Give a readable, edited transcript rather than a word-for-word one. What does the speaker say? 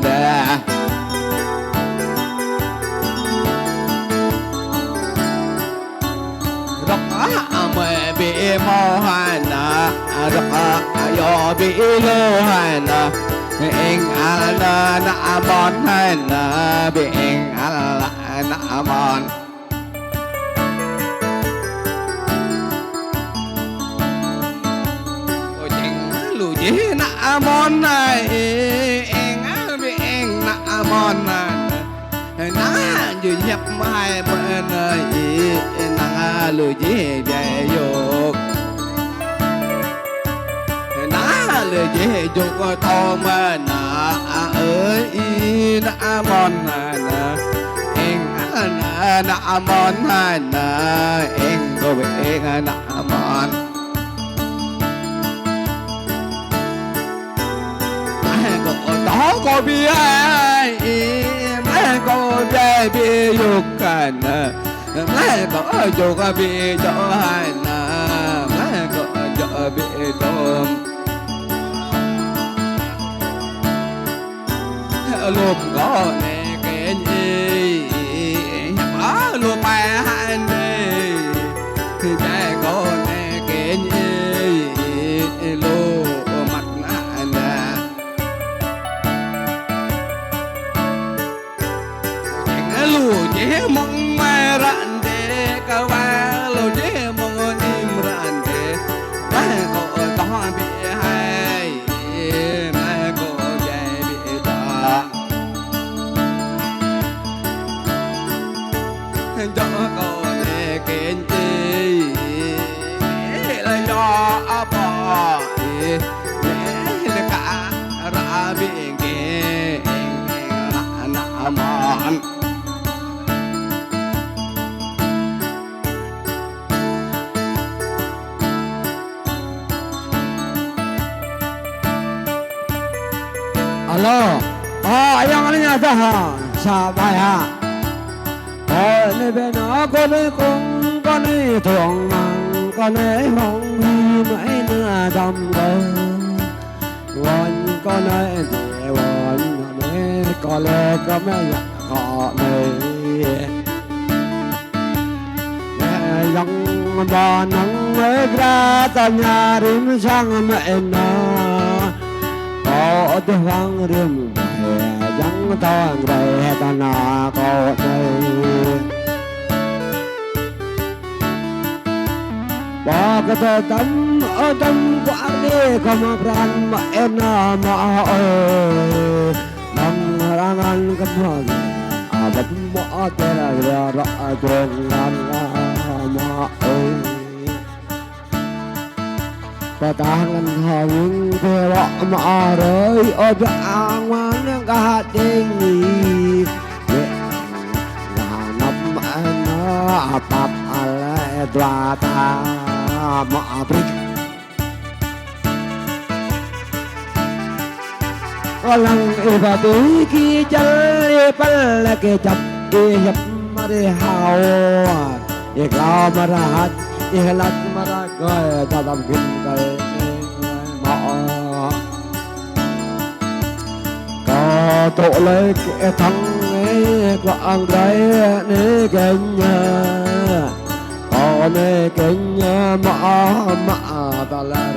đà mẹ bị mò hana rắc yo bị lô hana anh ala na mon hana bị anh ala na mon ôi chừng lù gì na mon này anh bị anh na mon này na như nhập hai bên này na lù gì về dục na lù gì dục to mà na ơi na mon na anh na mon na anh có bị anh na mon đó có bị ai có về bị dục cảnh mẹ có dục bị cho hai na mẹ có cho bị tôm luôn có nè cái gì ở luôn mẹ hai đi thì mẹ có nè cái gì luôn mặt nè lù chế mong mẹ rạn để cả ba lù chế mong im rạn để mẹ có to bị hay mẹ có dễ bị đỏ cho có để kiến chi là do bỏ để cả ra bị kia là mòn alo ayang ano niya ha sa bahay nơi bên nó có nơi cũng có nơi thuồng măng có nơi mong huy mãi nữa đầm đầu còn có nơi thì còn nơi có lẽ có mấy họ nơi dòng bò nắng mới ra ta nhà đêm sang mẹ nó có tiếng vang rừng về dòng to về ta nà có đây bỏ cái tờ tấm ở trong quả đi khôngran mà em nó mà ơi bằng ra ngăn cái phần vẫn bỏ tên là rõ trường ngăn mà ơi ta ngăn họ những thế bỏ mà rơi ở dạng ngoan cả tình gì là nằm nó bắp lại đoạt ta mà bích có lần và tới khi chơi bal là cái chập cái nhập mà đi hào cái lao mà ra hát cái lát mà ra coi ta làm kinh cái mọ có tổ lấy cái thằng ấy có ăn đấy nè cái nhà có nè cái nhà mà ta lại